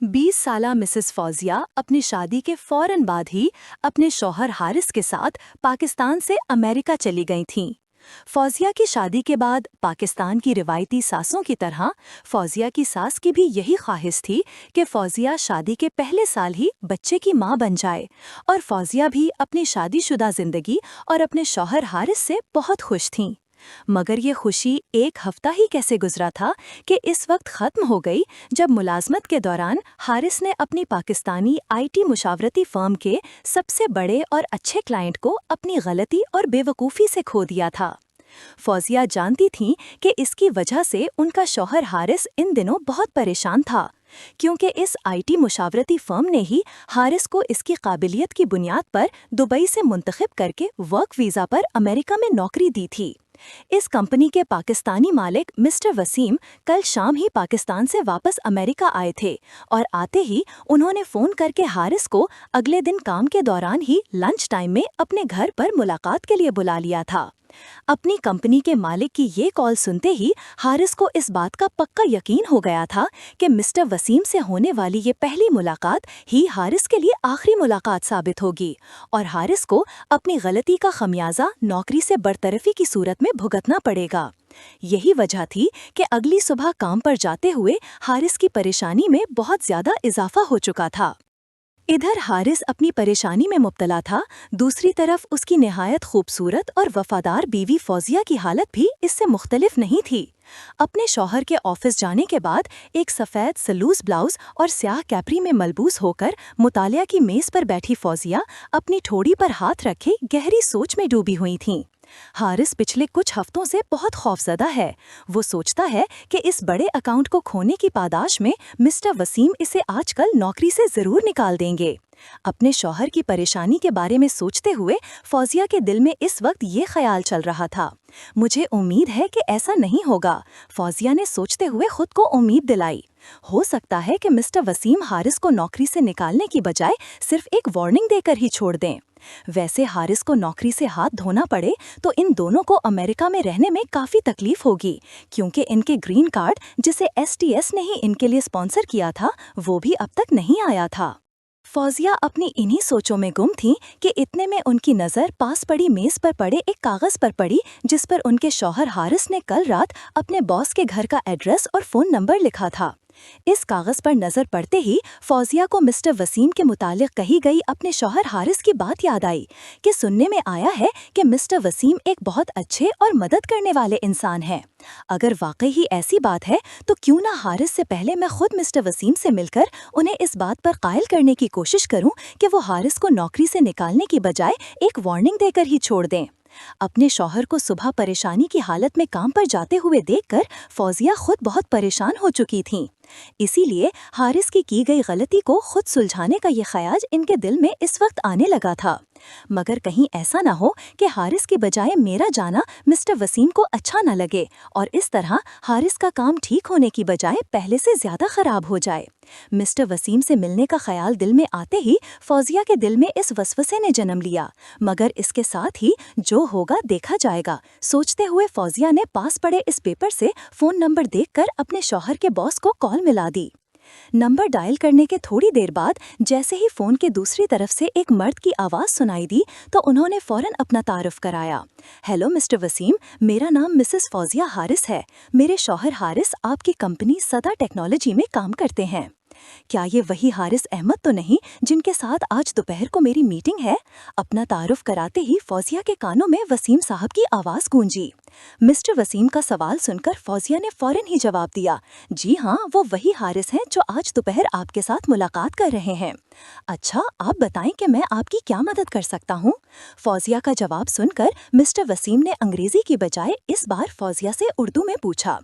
20 साला मिसेस फौजिया अपनी शादी के फौरन बाद ही अपने शौहर हारिस के साथ पाकिस्तान से अमेरिका चली गई थीं। फौजिया की शादी के बाद पाकिस्तान की रिवायती सासों की तरह फौजिया की सास की भी यही ख्वाहिश थी कि फौजिया शादी के पहले साल ही बच्चे की मां बन जाए, और फौजिया भी अपनी शादीशुदा जिंदगी और अपने शौहर हारिस से बहुत खुश थीं। मगर ये खुशी एक हफ्ता ही कैसे गुजरा था कि इस वक्त खत्म हो गई जब मुलाजमत के दौरान हारिस ने अपनी पाकिस्तानी आईटी मुशावरती फर्म के सबसे बड़े और अच्छे क्लाइंट को अपनी गलती और बेवकूफ़ी से खो दिया था। फौजिया जानती थीं कि इसकी वजह से उनका शौहर हारिस इन दिनों बहुत परेशान था, क्योंकि इस आईटी मुशावरती फर्म ने ही हारिस को इसकी काबिलियत की बुनियाद पर दुबई से मुंतखब करके वर्क वीज़ा पर अमेरिका में नौकरी दी थी। इस कंपनी के पाकिस्तानी मालिक मिस्टर वसीम कल शाम ही पाकिस्तान से वापस अमेरिका आए थे और आते ही उन्होंने फ़ोन करके हारिस को अगले दिन काम के दौरान ही लंच टाइम में अपने घर पर मुलाकात के लिए बुला लिया था। अपनी कंपनी के मालिक की ये कॉल सुनते ही हारिस को इस बात का पक्का यकीन हो गया था कि मिस्टर वसीम से होने वाली ये पहली मुलाकात ही हारिस के लिए आखिरी मुलाकात साबित होगी और हारिस को अपनी गलती का खमियाजा नौकरी से बरतरफी की सूरत में भुगतना पड़ेगा। यही वजह थी कि अगली सुबह काम पर जाते हुए हारिस की परेशानी में बहुत ज्यादा इजाफा हो चुका था। इधर हारिस अपनी परेशानी में मुब्तला था, दूसरी तरफ उसकी निहायत खूबसूरत और वफादार बीवी फौजिया की हालत भी इससे मुख्तलिफ नहीं थी। अपने शौहर के ऑफिस जाने के बाद एक सफ़ेद सलूस ब्लाउज और स्याह कैपरी में मलबूस होकर मुतालिया की मेज़ पर बैठी फौजिया अपनी ठोड़ी पर हाथ रखे गहरी सोच में डूबी हुई थीं। हारिस पिछले कुछ हफ्तों से बहुत खौफजदा है। वो सोचता है कि इस बड़े अकाउंट को खोने की पादाश में मिस्टर वसीम इसे आजकल नौकरी से ज़रूर निकाल देंगे। अपने शौहर की परेशानी के बारे में सोचते हुए फौजिया के दिल में इस वक्त ये ख्याल चल रहा था। मुझे उम्मीद है कि ऐसा नहीं होगा, फौजिया ने सोचते हुए खुद को उम्मीद दिलाई। हो सकता है कि मिस्टर वसीम हारिस को नौकरी से निकालने की बजाय सिर्फ एक वार्निंग देकर ही छोड़ दें। वैसे हारिस को नौकरी से हाथ धोना पड़े तो इन दोनों को अमेरिका में रहने में काफ़ी तकलीफ होगी, क्योंकि इनके ग्रीन कार्ड जिसे STS ने ही इनके लिए स्पॉन्सर किया था वो भी अब तक नहीं आया था। फौजिया अपनी इन्हीं सोचों में गुम थीं कि इतने में उनकी नज़र पास पड़ी मेज़ पर पड़े एक कागज़ पर पड़ी जिस पर उनके शौहर हारिस ने कल रात अपने बॉस के घर का एड्रेस और फ़ोन नंबर लिखा था। इस कागज़ पर नज़र पड़ते ही फौजिया को मिस्टर वसीम के मुतालिक कही गई अपने शौहर हारिस की बात याद आई कि सुनने में आया है कि मिस्टर वसीम एक बहुत अच्छे और मदद करने वाले इंसान हैं। अगर वाकई ही ऐसी बात है तो क्यों ना हारिस से पहले मैं खुद मिस्टर वसीम से मिलकर उन्हें इस बात पर कायल करने की कोशिश करूं कि वो हारिस को नौकरी से निकालने की बजाय एक वार्निंग देकर ही छोड़ दें। अपने शौहर को सुबह परेशानी की हालत में काम पर जाते हुए देखकर फौजिया खुद बहुत परेशान हो चुकी थीं। इसीलिए हारिस की गई गलती को खुद सुलझाने का ये ख्याल इनके दिल में इस वक्त आने लगा था। मगर कहीं ऐसा ना हो कि हारिस की बजाय मेरा जाना मिस्टर वसीम को अच्छा न लगे और इस तरह हारिस का काम ठीक होने की बजाय पहले से ज़्यादा ख़राब हो जाए। मिस्टर वसीम से मिलने का ख्याल दिल में आते ही फौजिया के दिल में इस वसवसे ने जन्म लिया, मगर इसके साथ ही जो होगा देखा जाएगा सोचते हुए फौजिया ने पास पड़े इस पेपर से फ़ोन नंबर देखकर अपने शौहर के बॉस को कॉल मिला दी। नंबर डायल करने के थोड़ी देर बाद जैसे ही फ़ोन के दूसरी तरफ से एक मर्द की आवाज़ सुनाई दी तो उन्होंने फ़ौरन अपना तारुफ कराया। हेलो मिस्टर वसीम, मेरा नाम मिसेस फौजिया हारिस है। मेरे शौहर हारिस आपकी कंपनी सदा टेक्नोलॉजी में काम करते हैं। क्या ये वही हारिस अहमद तो नहीं जिनके साथ आज दोपहर को मेरी मीटिंग है? अपना तारुफ कराते ही फौजिया के कानों में वसीम साहब की आवाज़ गूंजी। मिस्टर वसीम का सवाल सुनकर फौजिया ने फौरन ही जवाब दिया, जी हाँ, वो वही हारिस हैं जो आज दोपहर आपके साथ मुलाकात कर रहे हैं। अच्छा, आप बताएं कि मैं आपकी क्या मदद कर सकता हूँ? फौजिया का जवाब सुनकर मिस्टर वसीम ने अंग्रेजी की बजाय इस बार फौजिया से उर्दू में पूछा।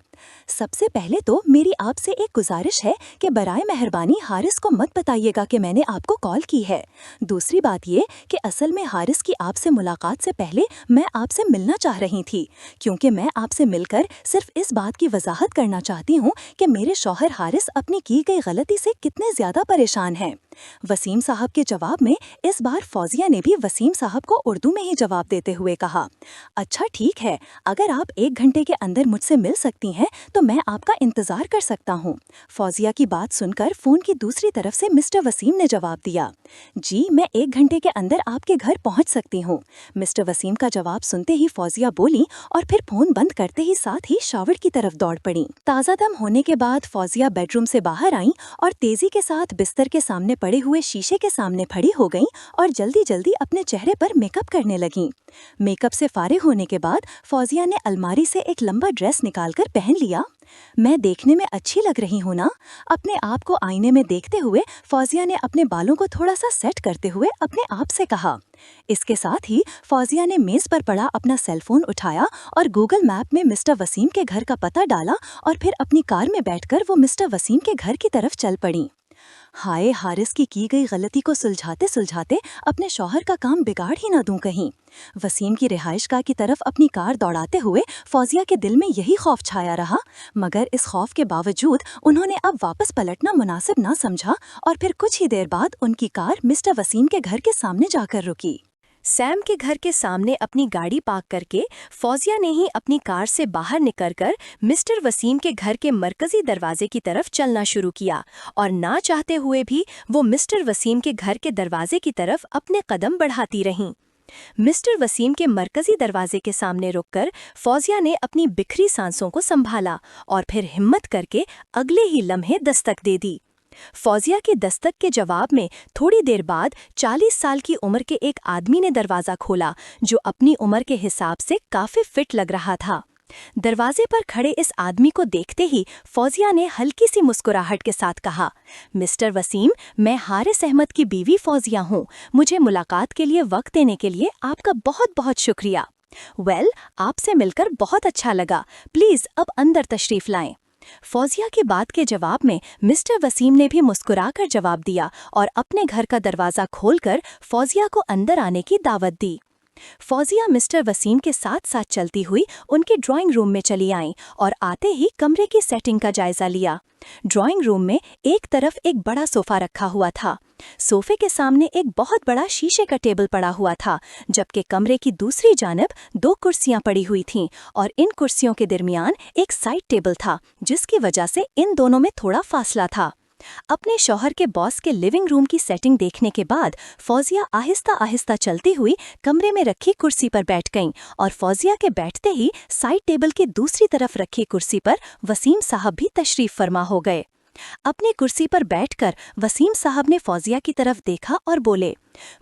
सबसे पहले तो मेरी आपसे एक गुजारिश है कि बराए मेहरबानी हारिस को मत बताइएगा कि मैंने आपको कॉल की है। दूसरी बात ये कि असल में हारिस की आपसे मुलाकात से पहले मैं आपसे मिलना चाह रही थी, क्योंकि मैं आपसे मिलकर सिर्फ इस बात की वजाहत करना चाहती हूँ कि मेरे शौहर हारिस अपनी की गई गलती से कितने ज़्यादा परेशान हैं। वसीम साहब के जवाब में इस बार फौजिया ने भी वसीम साहब को उर्दू में ही जवाब देते हुए कहा, अच्छा ठीक है, अगर आप 1 घंटे के अंदर मुझसे मिल सकती हैं तो मैं आपका इंतज़ार कर सकता हूँ। फौजिया की बात सुनकर फ़ोन की दूसरी तरफ से मिस्टर वसीम ने जवाब दिया, जी मैं 1 घंटे के अंदर आपके घर पहुँच सकती हूँ। मिस्टर वसीम का जवाब सुनते ही फौजिया बोली और फिर फ़ोन बंद करते ही साथ ही शावर की तरफ दौड़ पड़ी। ताज़ा दम होने के बाद फौजिया बेडरूम से बाहर आईं और तेज़ी के साथ बिस्तर के सामने पड़े हुए शीशे के सामने खड़ी हो गईं और जल्दी जल्दी अपने चेहरे पर मेकअप करने लगीं। मेकअप से फारिग होने के बाद फौजिया ने अलमारी से एक लंबा ड्रेस निकालकर पहन लिया। मैं देखने में अच्छी लग रही हूँ ना? अपने आप को आईने में देखते हुए फौजिया ने अपने बालों को थोड़ा सा सेट करते हुए अपने आप से कहा। इसके साथ ही फौजिया ने मेज पर पड़ा अपना सेलफोन उठाया और गूगल मैप में मिस्टर वसीम के घर का पता डाला और फिर अपनी कार में बैठकर वो मिस्टर वसीम के घर की तरफ चल पड़ी। हाय, हारिस की गई गलती को सुलझाते सुलझाते अपने शौहर का काम बिगाड़ ही ना दूं कहीं। वसीम की रिहाइशगाह की तरफ अपनी कार दौड़ाते हुए फौजिया के दिल में यही खौफ छाया रहा, मगर इस खौफ के बावजूद उन्होंने अब वापस पलटना मुनासिब ना समझा और फिर कुछ ही देर बाद उनकी कार मिस्टर वसीम के घर के सामने जाकर रुकी। सैम के घर के सामने अपनी गाड़ी पार्क करके फौजिया ने ही अपनी कार से बाहर निकलकर मिस्टर वसीम के घर के मरकजी दरवाजे की तरफ चलना शुरू किया और ना चाहते हुए भी वो मिस्टर वसीम के घर के दरवाजे की तरफ अपने कदम बढ़ाती रहीं। मिस्टर वसीम के मरकजी दरवाजे के सामने रुककर फौजिया ने अपनी बिखरी सांसों को संभाला और फिर हिम्मत करके अगले ही लम्हे दस्तक दे दी। फौजिया के दस्तक के जवाब में थोड़ी देर बाद 40 साल की उम्र के एक आदमी ने दरवाज़ा खोला, जो अपनी उम्र के हिसाब से काफ़ी फिट लग रहा था। दरवाजे पर खड़े इस आदमी को देखते ही फौजिया ने हल्की सी मुस्कुराहट के साथ कहा, मिस्टर वसीम, मैं हारिस अहमद की बीवी फौजिया हूँ। मुझे मुलाकात के लिए वक्त देने के लिए आपका बहुत बहुत शुक्रिया। आपसे मिलकर बहुत अच्छा लगा। प्लीज़ अब अंदर तशरीफ़ लाएं। फौजिया की बात के जवाब में मिस्टर वसीम ने भी मुस्कुराकर जवाब दिया और अपने घर का दरवाज़ा खोलकर फौजिया को अंदर आने की दावत दी। फौजिया मिस्टर वसीम के साथ साथ चलती हुई उनके ड्राइंग रूम में चली आईं और आते ही कमरे की सेटिंग का जायजा लिया। ड्राइंग रूम में एक तरफ एक बड़ा सोफा रखा हुआ था। सोफे के सामने एक बहुत बड़ा शीशे का टेबल पड़ा हुआ था, जबकि कमरे की दूसरी जानब 2 कुर्सियां पड़ी हुई थीं और इन कुर्सियों के दरमियान एक साइड टेबल था, जिसकी वजह से इन दोनों में थोड़ा फासला था। अपने शौहर के बॉस के लिविंग रूम की सेटिंग देखने के बाद फौजिया आहिस्ता आहिस्ता चलती हुई कमरे में रखी कुर्सी पर बैठ गईं और फौजिया के बैठते ही साइड टेबल की दूसरी तरफ रखी कुर्सी पर वसीम साहब भी तशरीफ फरमा हो गए। अपनी कुर्सी पर बैठकर वसीम साहब ने फौजिया की तरफ देखा और बोले,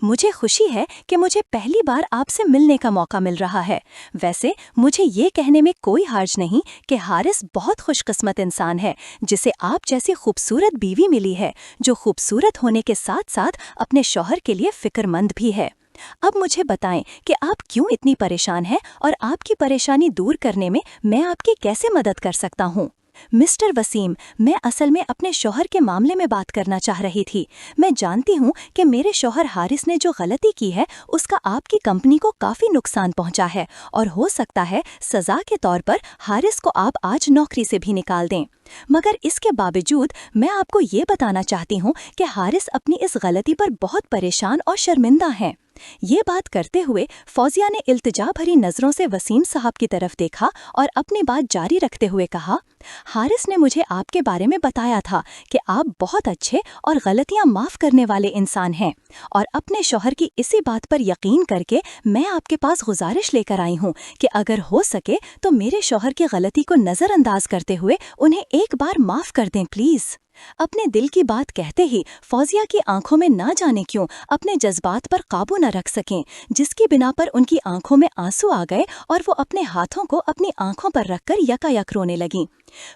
मुझे खुशी है कि मुझे पहली बार आपसे मिलने का मौका मिल रहा है। वैसे मुझे ये कहने में कोई हर्ज नहीं कि हारिस बहुत खुशकिस्मत इंसान है, जिसे आप जैसी खूबसूरत बीवी मिली है, जो खूबसूरत होने के साथ साथ अपने शौहर के लिए फिक्रमंद भी है। अब मुझे बताएं कि आप क्यों इतनी परेशान हैं और आपकी परेशानी दूर करने में मैं आपकी कैसे मदद कर सकता हूँ। मिस्टर वसीम, मैं असल में अपने शौहर के मामले में बात करना चाह रही थी। मैं जानती हूँ कि मेरे शौहर हारिस ने जो गलती की है उसका आपकी कंपनी को काफ़ी नुकसान पहुँचा है और हो सकता है सज़ा के तौर पर हारिस को आप आज नौकरी से भी निकाल दें। मगर इसके बावजूद मैं आपको ये बताना चाहती हूँ कि हारिस अपनी इस गलती पर बहुत परेशान और शर्मिंदा हैं। ये बात करते हुए फौजिया ने इल्तिजा भरी नज़रों से वसीम साहब की तरफ देखा और अपनी बात जारी रखते हुए कहा, हारिस ने मुझे आपके बारे में बताया था कि आप बहुत अच्छे और गलतियां माफ़ करने वाले इंसान हैं और अपने शौहर की इसी बात पर यकीन करके मैं आपके पास गुजारिश लेकर आई हूँ कि अगर हो सके तो मेरे शौहर की गलती को नज़रअंदाज करते हुए उन्हें एक बार माफ़ कर दें प्लीज़। अपने दिल की बात कहते ही फौजिया की आंखों में ना जाने क्यों अपने जज्बात पर काबू न रख सकें, जिसकी बिना पर उनकी आंखों में आंसू आ गए और वो अपने हाथों को अपनी आंखों पर रखकर यकायक रोने लगीं।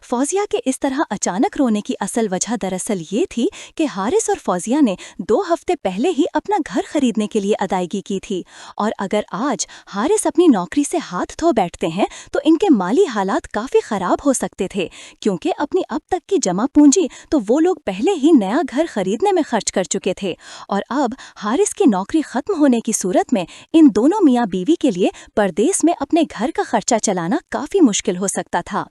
फौजिया के इस तरह अचानक रोने की असल वजह दरअसल ये थी कि हारिस और फौजिया ने 2 हफ्ते पहले ही अपना घर खरीदने के लिए अदायगी की थी और अगर आज हारिस अपनी नौकरी से हाथ धो बैठते हैं तो इनके माली हालात काफ़ी ख़राब हो सकते थे, क्योंकि अपनी अब तक की जमा पूंजी तो वो लोग पहले ही नया घर खरीदने में खर्च कर चुके थे और अब हारिस की नौकरी खत्म होने की सूरत में इन दोनों मियाँ बीवी के लिए परदेश में अपने घर का खर्चा चलाना काफ़ी मुश्किल हो सकता था।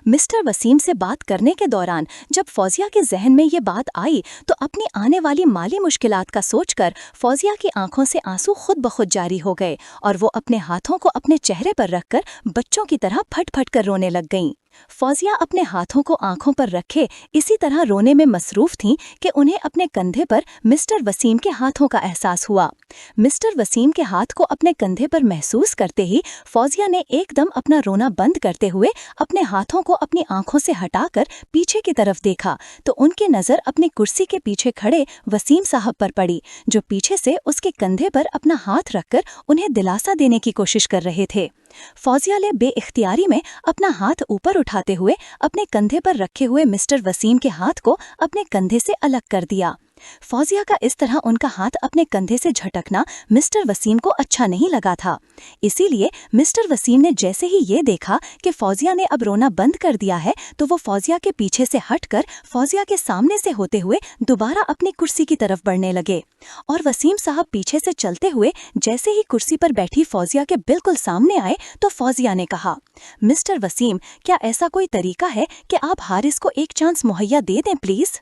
मिस्टर वसीम से बात करने के दौरान जब फौजिया के जहन में ये बात आई तो अपनी आने वाली माली मुश्किलात का सोचकर फौजिया की आंखों से आंसू खुद ब खुद जारी हो गए और वो अपने हाथों को अपने चेहरे पर रखकर बच्चों की तरह फट फट कर रोने लग गईं। फौजिया अपने हाथों को आंखों पर रखे इसी तरह रोने में मसरूफ थीं कि उन्हें अपने कंधे पर मिस्टर वसीम के हाथों का एहसास हुआ। मिस्टर वसीम के हाथ को अपने कंधे पर महसूस करते ही फौजिया ने एकदम अपना रोना बंद करते हुए अपने हाथों को अपनी आंखों से हटाकर पीछे की तरफ देखा तो उनकी नज़र अपनी कुर्सी के पीछे खड़े वसीम साहब पर पड़ी, जो पीछे से उसके कंधे पर अपना हाथ रखकर उन्हें दिलासा देने की कोशिश कर रहे थे। फौजिया ने बेइख्तियारी में अपना हाथ ऊपर उठाते हुए अपने कंधे पर रखे हुए मिस्टर वसीम के हाथ को अपने कंधे से अलग कर दिया। फौजिया का इस तरह उनका हाथ अपने कंधे से झटकना मिस्टर वसीम को अच्छा नहीं लगा था। इसीलिए मिस्टर वसीम ने जैसे ही ये देखा कि फौजिया ने अब रोना बंद कर दिया है तो वो फौजिया के पीछे से हटकर फौजिया के सामने से होते हुए दोबारा अपनी कुर्सी की तरफ बढ़ने लगे और वसीम साहब पीछे से चलते हुए जैसे ही कुर्सी पर बैठी फौजिया के बिल्कुल सामने आए तो फौजिया ने कहा, मिस्टर वसीम, क्या ऐसा कोई तरीका है कि आप हारिस को एक चांस मुहैया दे दें प्लीज?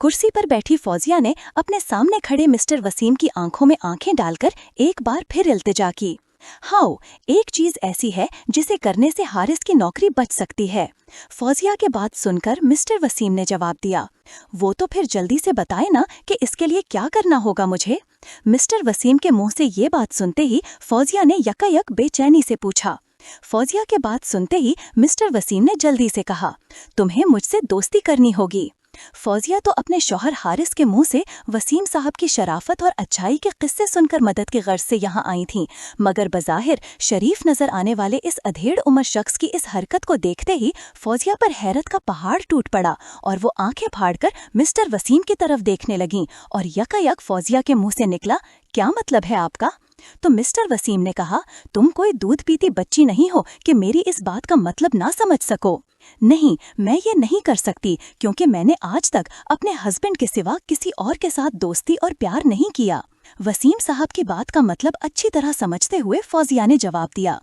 कुर्सी पर बैठी फौजिया ने अपने सामने खड़े मिस्टर वसीम की आंखों में आंखें डालकर एक बार फिर इल्तिजा की। हाँ, एक चीज ऐसी है जिसे करने से हारिस की नौकरी बच सकती है। फौजिया के बात सुनकर मिस्टर वसीम ने जवाब दिया, वो तो फिर जल्दी से बताए ना कि इसके लिए क्या करना होगा मुझे। मिस्टर वसीम के मुंह से ये बात सुनते ही फौजिया ने यकायक बेचैनी से पूछा। फौजिया के बात सुनते ही मिस्टर वसीम ने जल्दी से कहा, तुम्हें मुझसे दोस्ती करनी होगी। फौजिया तो अपने शौहर हारिस के मुंह से वसीम साहब की शराफत और अच्छाई के किस्से सुनकर मदद की गर्ज से यहाँ आई थीं, मगर बज़ाहिर शरीफ नजर आने वाले इस अधेड़ उम्र शख्स की इस हरकत को देखते ही फौजिया पर हैरत का पहाड़ टूट पड़ा और वो आंखें फाड़कर मिस्टर वसीम की तरफ देखने लगीं और यकायक फौजिया के मुंह से निकला, क्या मतलब है आपका? तो मिस्टर वसीम ने कहा, तुम कोई दूध पीती बच्ची नहीं हो कि मेरी इस बात का मतलब ना समझ सको। नहीं, मैं ये नहीं कर सकती क्योंकि मैंने आज तक अपने हस्बैंड के सिवा किसी और के साथ दोस्ती और प्यार नहीं किया। वसीम साहब की बात का मतलब अच्छी तरह समझते हुए फौजिया ने जवाब दिया,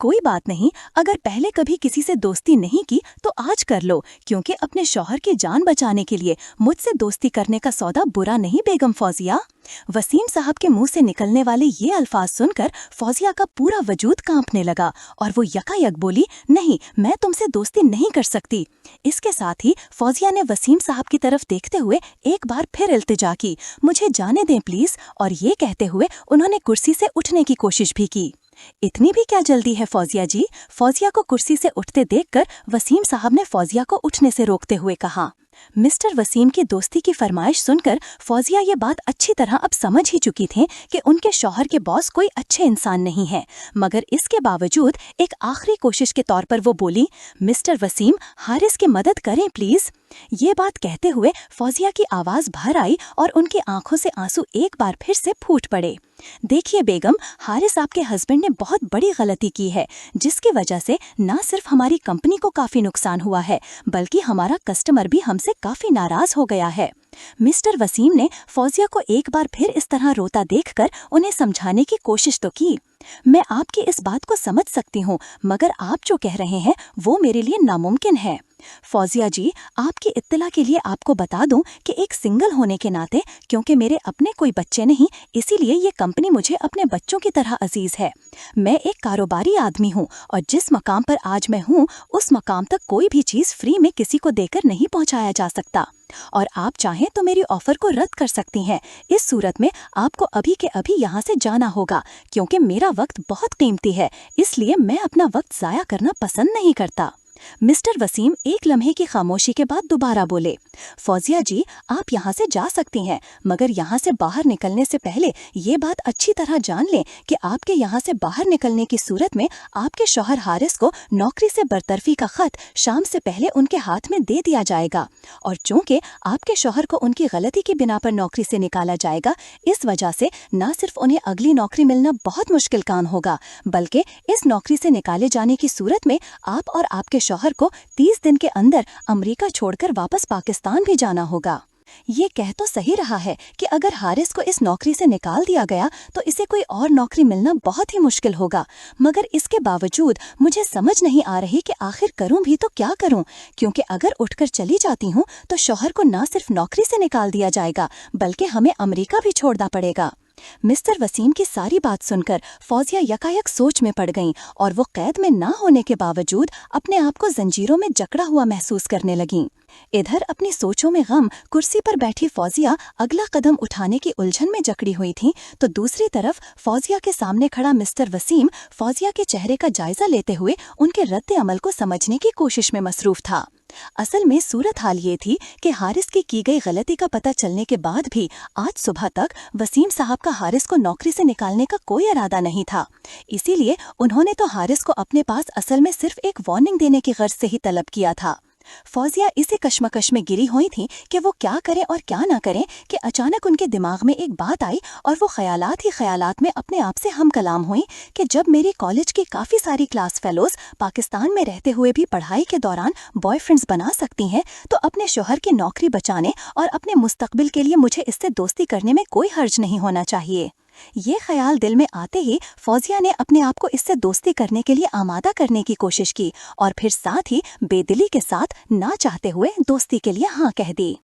कोई बात नहीं, अगर पहले कभी किसी से दोस्ती नहीं की तो आज कर लो, क्योंकि अपने शौहर की जान बचाने के लिए मुझसे दोस्ती करने का सौदा बुरा नहीं बेगम फौजिया। वसीम साहब के मुंह से निकलने वाले ये अल्फाज सुनकर फौजिया का पूरा वजूद कांपने लगा और वो यकायक बोली, नहीं, मैं तुमसे दोस्ती नहीं कर सकती। इसके साथ ही फौजिया ने वसीम साहब की तरफ देखते हुए एक बार फिर इल्तिजा की, मुझे जाने दें प्लीज, और ये कहते हुए उन्होंने कुर्सी से उठने की कोशिश भी की। इतनी भी क्या जल्दी है फौजिया जी? फौजिया को कुर्सी से उठते देखकर वसीम साहब ने फौजिया को उठने से रोकते हुए कहा। मिस्टर वसीम की दोस्ती की फरमाइश सुनकर फौजिया ये बात अच्छी तरह अब समझ ही चुकी थी कि उनके शौहर के बॉस कोई अच्छे इंसान नहीं है, मगर इसके बावजूद एक आखिरी कोशिश के तौर पर वो बोली, मिस्टर वसीम, हारिस की मदद करें प्लीज। ये बात कहते हुए फौजिया की आवाज भर आई और उनकी आंखों से आंसू एक बार फिर से फूट पड़े। देखिए बेगम, हारिस आपके हस्बैंड ने बहुत बड़ी गलती की है, जिसकी वजह से न सिर्फ हमारी कंपनी को काफी नुकसान हुआ है, बल्कि हमारा कस्टमर भी हमसे काफी नाराज हो गया है। मिस्टर वसीम ने फौजिया को एक बार फिर इस तरह रोता देखकर उन्हें समझाने की कोशिश तो की। मैं आपकी इस बात को समझ सकती हूँ, मगर आप जो कह रहे हैं वो मेरे लिए नामुमकिन है। फौजिया जी, आपकी इत्तला के लिए आपको बता दूं कि एक सिंगल होने के नाते, क्योंकि मेरे अपने कोई बच्चे नहीं, इसीलिए ये कंपनी मुझे अपने बच्चों की तरह अजीज है। मैं एक कारोबारी आदमी हूँ और जिस मकाम पर आज मैं हूँ उस मकाम तक कोई भी चीज़ फ्री में किसी को देकर नहीं पहुँचाया जा सकता, और आप चाहें तो मेरी ऑफर को रद्द कर सकती हैं। इस सूरत में आपको अभी के अभी यहाँ से जाना होगा, क्योंकि मेरा वक्त बहुत कीमती है, इसलिए मैं अपना वक्त ज़ाया करना पसंद नहीं करता। मिस्टर वसीम एक लम्हे की खामोशी के बाद दोबारा बोले, फौजिया जी, आप यहाँ से जा सकती हैं, मगर यहाँ से बाहर निकलने से पहले ये बात अच्छी तरह जान लें कि आपके यहाँ से बाहर निकलने की सूरत में आपके शौहर हारिस को नौकरी से बरतरफी का खत शाम से पहले उनके हाथ में दे दिया जाएगा, और चूंकि आपके शौहर को उनकी गलती की बिना पर नौकरी से निकाला जाएगा, इस वजह से न सिर्फ उन्हें अगली नौकरी मिलना बहुत मुश्किल काम होगा, बल्कि इस नौकरी से निकाले जाने की सूरत में आप और आपके शौहर को 30 दिन के अंदर अमेरिका छोड़कर वापस पाकिस्तान भी जाना होगा। ये कह तो सही रहा है कि अगर हारिस को इस नौकरी से निकाल दिया गया तो इसे कोई और नौकरी मिलना बहुत ही मुश्किल होगा, मगर इसके बावजूद मुझे समझ नहीं आ रही कि आखिर करूं भी तो क्या करूं, क्योंकि अगर उठकर चली जाती हूं तो शौहर को न सिर्फ नौकरी से निकाल दिया जाएगा, बल्कि हमें अमेरिका भी छोड़ना पड़ेगा। मिस्टर वसीम की सारी बात सुनकर फौजिया यकायक सोच में पड़ गईं और वो कैद में ना होने के बावजूद अपने आप को जंजीरों में जकड़ा हुआ महसूस करने लगीं। इधर अपनी सोचों में गम कुर्सी पर बैठी फौजिया अगला कदम उठाने की उलझन में जकड़ी हुई थीं, तो दूसरी तरफ फौजिया के सामने खड़ा मिस्टर वसीम फौजिया के चेहरे का जायजा लेते हुए उनके रद्द अमल को समझने की कोशिश में मसरूफ था। असल में सूरत हाल ये थी कि हारिस की गई गलती का पता चलने के बाद भी आज सुबह तक वसीम साहब का हारिस को नौकरी से निकालने का कोई इरादा नहीं था। इसीलिए उन्होंने तो हारिस को अपने पास असल में सिर्फ एक वार्निंग देने की गर्ज से ही तलब किया था। फौजिया इसी कश्मकश में गिरी हुई थी कि वो क्या करें और क्या ना करें कि अचानक उनके दिमाग में एक बात आई और वो ख्यालात ही ख्यालात में अपने आप से हम कलाम हुई कि जब मेरी कॉलेज की काफ़ी सारी क्लास फेलोज पाकिस्तान में रहते हुए भी पढ़ाई के दौरान बॉयफ्रेंड्स बना सकती हैं, तो अपने शोहर की नौकरी बचाने और अपने मुस्तकबिल के लिए मुझे इससे दोस्ती करने में कोई हर्ज नहीं होना चाहिए। ये ख्याल दिल में आते ही फौजिया ने अपने आप को इससे दोस्ती करने के लिए आमादा करने की कोशिश की और फिर साथ ही बेदिली के साथ ना चाहते हुए दोस्ती के लिए हाँ कह दी।